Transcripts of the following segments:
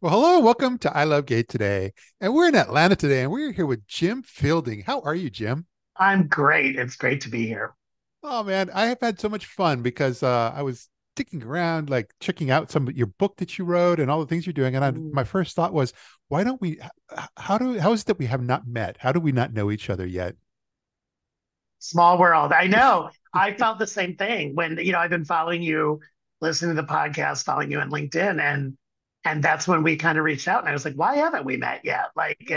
Well, hello, welcome to I Love Gay today. And we're in Atlanta today, and we're here with Jim Fielding. How are you, Jim? I'm great. It's great to be here. Oh man, I have had so much fun because I was sticking around, like checking out some of your book that you wrote and all the things you're doing. And Mm. my first thought was, why don't we? How is it that we have not met? How do we not know each other yet? Small world. I know. I felt the same thing when, I've been following you, listening to the podcast, following you on LinkedIn, and that's when we kind of reached out. And I was like, why haven't we met yet? Yeah. Like you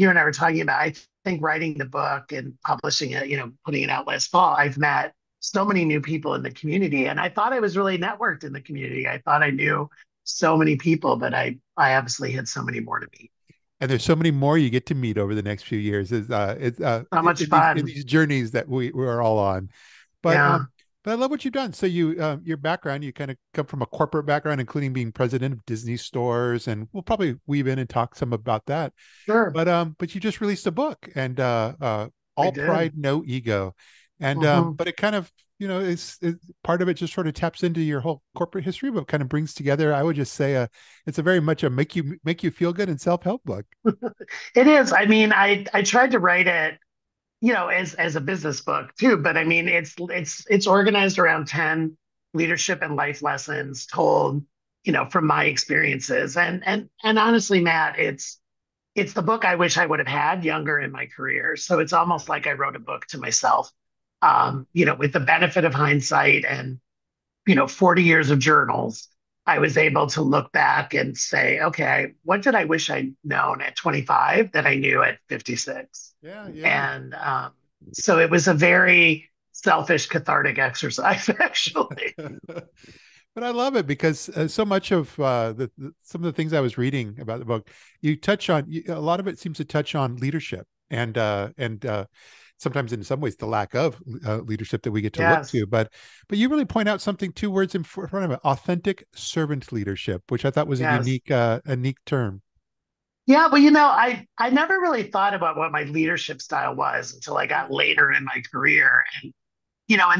and I were talking about, I think writing the book and publishing it, putting it out last fall, I've met so many new people in the community. And I thought I was really networked in the community. I thought I knew so many people, but I obviously had so many more to meet. And there's so many more you get to meet over the next few years. So much In fun. these journeys that we're all on. But Yeah. but I love what you've done. So your background, you kind of come from a corporate background, including being president of Disney stores, and we'll probably weave in and talk some about that. Sure. But you just released a book, and I All did. Pride, No Ego, and Hmm. but it kind of is part of it just sort of taps into your whole corporate history, but kind of brings together. I would just say it's a very much a make you feel good and self help book. It is. I mean, I tried to write it, as a business book too, but I mean, it's organized around 10 leadership and life lessons told, from my experiences. And honestly, Matt, it's the book I wish I would have had younger in my career. So it's Yeah. almost like I wrote a book to myself. With the benefit of hindsight and 40 years of journals, I was able to look back and say, okay, what did I wish I'd known at 25 that I knew at 56? Yeah, yeah. And so it was a very selfish, cathartic exercise, actually. But I love it because so much of some of the things I was reading about the book, you touch on a lot of it seems to touch on leadership and sometimes in some ways the lack of leadership that we get to look Yes. to. But you really point out something, two words in front of it: authentic servant leadership, which I thought was Yes. a unique term. Yeah, well, I never really thought about what my leadership style was until I got later in my career. And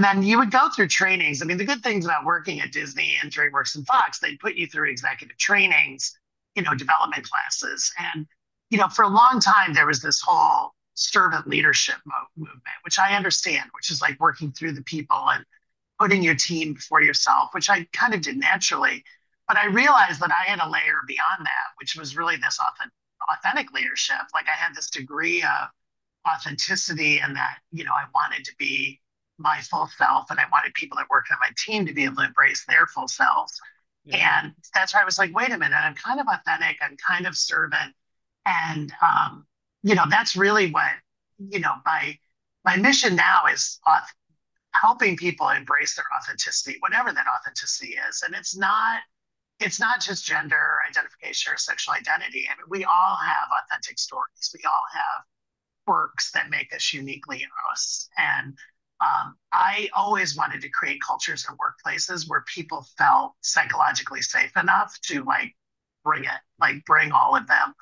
then you would go through trainings. I mean, the good things about working at Disney and DreamWorks and Fox, they put you through executive trainings, development classes. And, for a long time, there was this whole servant leadership movement, which I understand, which is like working through the people and putting your team before yourself, which I kind of did naturally. But I realized that I had a layer beyond that, which was really this authentic leadership. Like I had this degree of authenticity and that, I wanted to be my full self and I wanted people that worked on my team to be able to embrace their full selves. Yeah. And that's why I was like, wait a minute, I'm kind of authentic, I'm kind of servant. And that's really what, my mission now is helping people embrace their authenticity, whatever that authenticity is. And it's not just gender identification or sexual identity. I mean, we all have authentic stories. We all have quirks that make us uniquely us. And I always wanted to create cultures and workplaces where people felt psychologically safe enough to bring it, like bring all of them.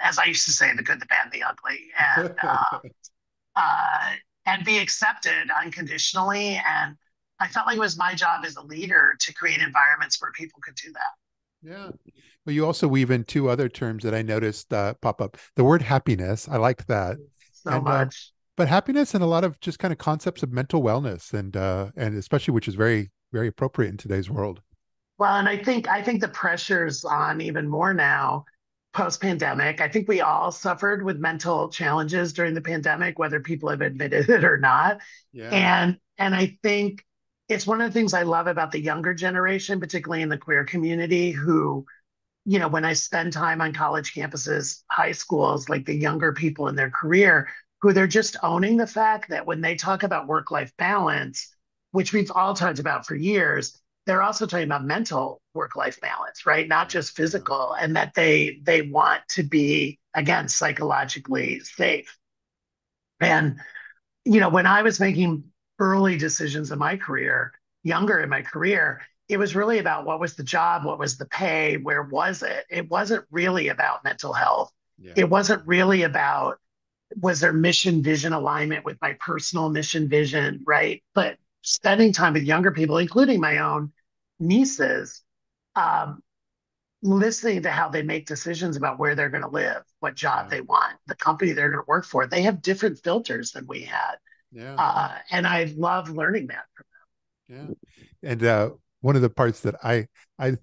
As I used to say, the good, the bad, the ugly, uh, and be accepted unconditionally. And I felt like it was my job as a leader to create environments where people could do that. Yeah. Well, you also weave in two other terms that I noticed pop up. The word happiness, I liked that, So and much. but happiness and a lot of just kind of concepts of mental wellness, and especially which is very appropriate in today's world. Well, and I think the pressure's on even more now post pandemic. I think we all suffered with mental challenges during the pandemic, whether people have admitted it or not. Yeah. And I think it's one of the things I love about the younger generation, particularly in the queer community, who, when I spend time on college campuses, high schools, like the younger people in their career, who they're just owning the fact that when they talk about work-life balance, which we've all talked about for years, they're also talking about mental work-life balance, right? Not Yeah. just Yeah. physical, and that they want to be, again, psychologically safe. And when I was making early decisions in my career, younger in my career, it was really about what was the job, what was the pay, where was it? It wasn't really about mental health. Yeah. It wasn't really about was there mission vision alignment with my personal mission vision, right? But spending time with younger people, including my own nieces, um, listening to how they make decisions about where they're going to live, what job Yeah. they want, the company they're going to work for. They have different filters than we had. Yeah. And I love learning that from Yeah. And one of the parts that I I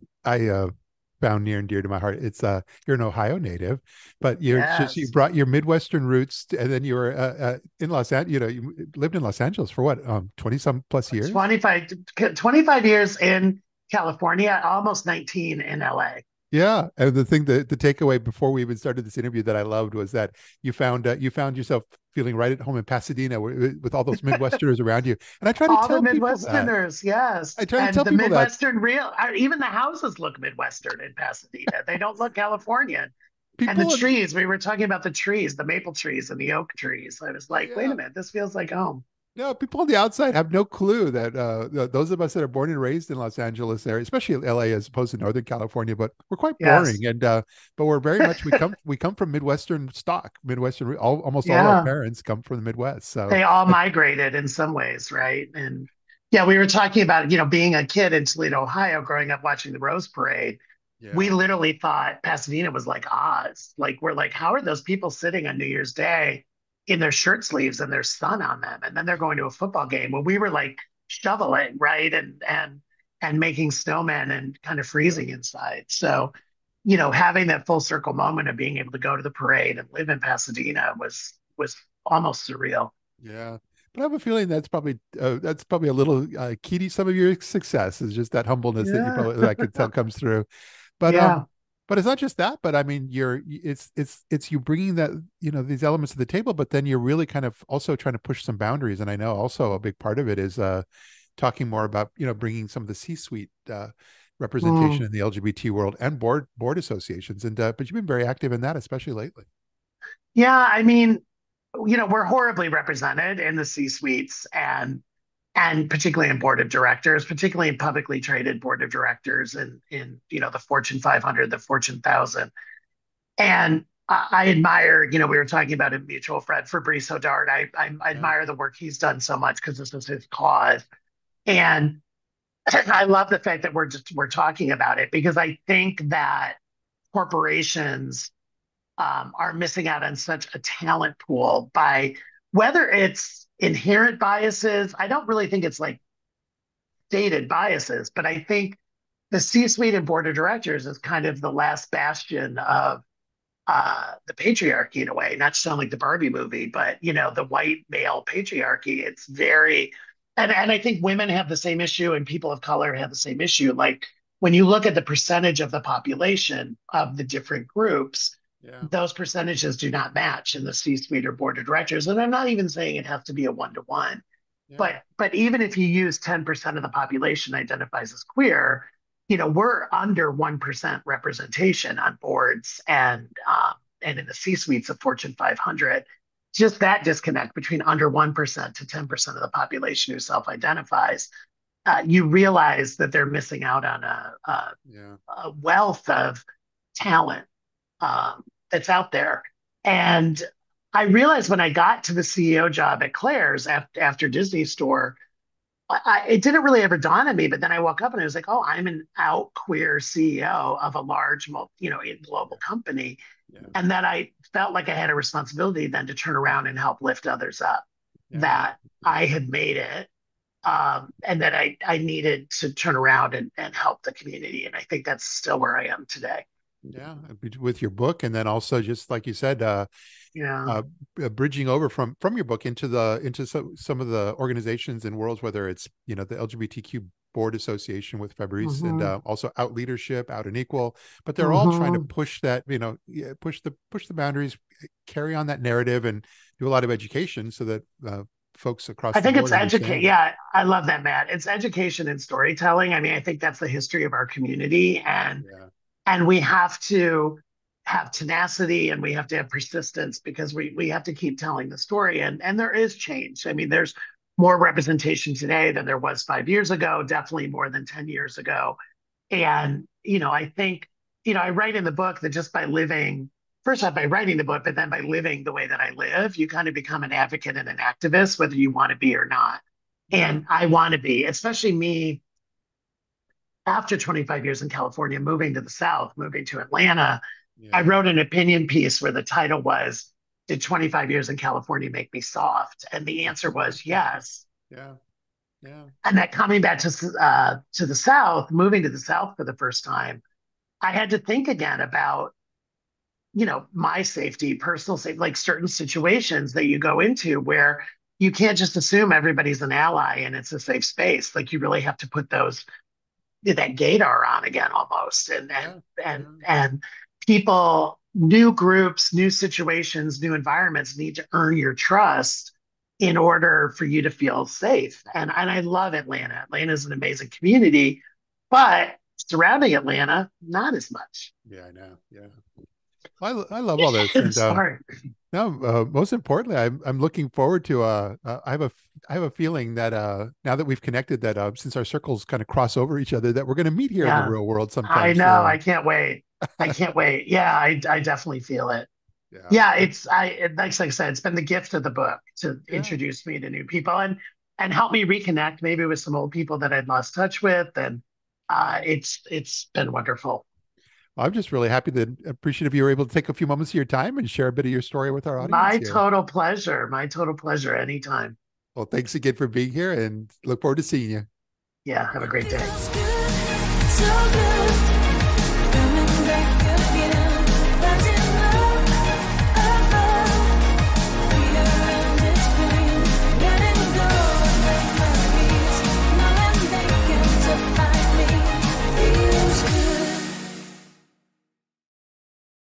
found near and dear to my heart, it's you're an Ohio native, but them. you're just you Yes. brought your Midwestern roots, and then you were in Los Angeles. You lived in Los Angeles for what 20 some plus years. 25 years in California, almost 19 in LA. Yeah, and the thing that the takeaway before we even started this interview that I loved was that you found yourself feeling right at home in Pasadena with all those Midwesterners around you. And I try to All the tell people that. Midwesterners, yes. I try to And tell the people that Midwestern real, even the houses look Midwestern in Pasadena. They don't look Californian. And the people, trees, we were talking about the trees, the maple trees and the oak trees. I was like, wait yeah, a minute, this feels like home. no, people on the outside have no clue that those of us that are born and raised in Los Angeles area, especially LA as opposed to Northern California, but we're quite Yes. boring. And but we're very much we come from Midwestern stock. Midwestern, almost all our Yeah. parents come from the Midwest. So They all migrated in some ways, right? And yeah, we were talking about, being a kid in Toledo, Ohio, growing up watching the Rose Parade. We yeah, literally thought Pasadena was like Oz. Like, we're like, how are those people sitting on New Year's Day in their shirt sleeves and there's sun on them? And then they're going to a football game. Well, we were like shoveling, right? And making snowmen and kind of freezing inside. So, having that full circle moment of being able to go to the parade and live in Pasadena was almost surreal. yeah. But I have a feeling that's probably a little key to some of your success is just that humbleness that you Yeah. probably that I could tell comes through. But Yeah. but it's not just that. But I mean, it's you bringing that these elements to the table, but then you're really kind of also trying to push some boundaries. And I know also a big part of it is talking more about bringing some of the C-suite representation Mm. in the LGBT world and board associations. And but you've been very active in that, especially lately. Yeah. I mean, we're horribly represented in the C suites and particularly in board of directors, particularly in publicly traded board of directors and in the Fortune 500, the Fortune 1000. And I admire, we were talking about a mutual friend, Fabrice Hodart. I Yeah, admire the work he's done so much because this is his cause. And I love the fact that we're talking about it because I think that corporations are missing out on such a talent pool by whether it's inherent biases. I don't really think it's like stated biases, but I think the C-suite and board of directors is kind of the last bastion of the patriarchy in a way, not to sound like the Barbie movie, but the white male patriarchy. It's very, and I think women have the same issue and people of color have the same issue. Like when you look at the percentage of the population of the different groups, yeah, those percentages do not match in the C-suite or board of directors. And I'm not even saying it has to be a one-to-one, yeah, but even if you use 10% of the population identifies as queer, we're under 1% representation on boards and in the C-suites of Fortune 500. Just that disconnect between under 1% to 10% of the population who self-identifies, you realize that they're missing out on yeah, a wealth of talent that's out there. And I realized when I got to the CEO job at Claire's after Disney Store, it didn't really ever dawn on me. But then I woke up and I was like, oh, I'm an out queer CEO of a large, global company. yeah, And that I felt like I had a responsibility then to turn around and help lift others up, yeah, that I had made it. And that I needed to turn around and help the community. And I think that's still where I am today. yeah. With your book, and then also just like you said, Yeah. uh, bridging over from your book into some of the organizations and worlds, whether it's the LGBTQ board association with Fabrice and Mm-hmm. also Out Leadership, Out and Equal, but they're all trying to Mm-hmm. push that yeah, push the boundaries, carry on that narrative, and do a lot of education so that folks across I the think it's board educate. understand. Yeah, I love that, Matt. It's education and storytelling. I mean, I think that's the history of our community, Yeah, and we have to have tenacity and we have to have persistence because we have to keep telling the story. And there is change. I mean, there's more representation today than there was 5 years ago, definitely more than 10 years ago. And, I think, I write in the book that just by living, first off, by writing the book, but then by living the way that I live, you kind of become an advocate and an activist, whether you want to be or not. yeah, And I want to be, especially me after 25 years in California, moving to the South, moving to Atlanta, I Yeah. wrote an opinion piece where the title was, "Did 25 years in California make me soft?" And the answer was yes. Yeah. Yeah. And that coming back to the South, moving to the South for the first time, I had to think again about, my safety, personal safety, like certain situations that you go into where you can't just assume everybody's an ally and it's a safe space. Like you really have to put that gaydar on again almost. Yeah. Yeah. And people, new groups, new situations, new environments need to earn your trust in order for you to feel safe. And I love Atlanta. Atlanta is an amazing community, but surrounding Atlanta, not as much. Yeah, I know. Yeah. I love all this. And Sorry. no, most importantly, I'm looking forward to I have a feeling that now that we've connected that since our circles kind of cross over each other, that we're going to meet here in the Yeah, real world I sometime. know. So I can't wait. I can't wait. Yeah, I definitely feel it. yeah. Yeah, like I said, it's been the gift of the book to Yeah. introduce me to new people and help me reconnect maybe with some old people that I'd lost touch with. And Yeah. it's been wonderful. I'm just really happy that appreciative you were able to take a few moments of your time and share a bit of your story with our audience My here. total pleasure. My total pleasure anytime. Well, thanks again for being here and look forward to seeing you. Yeah, have a great day. So good.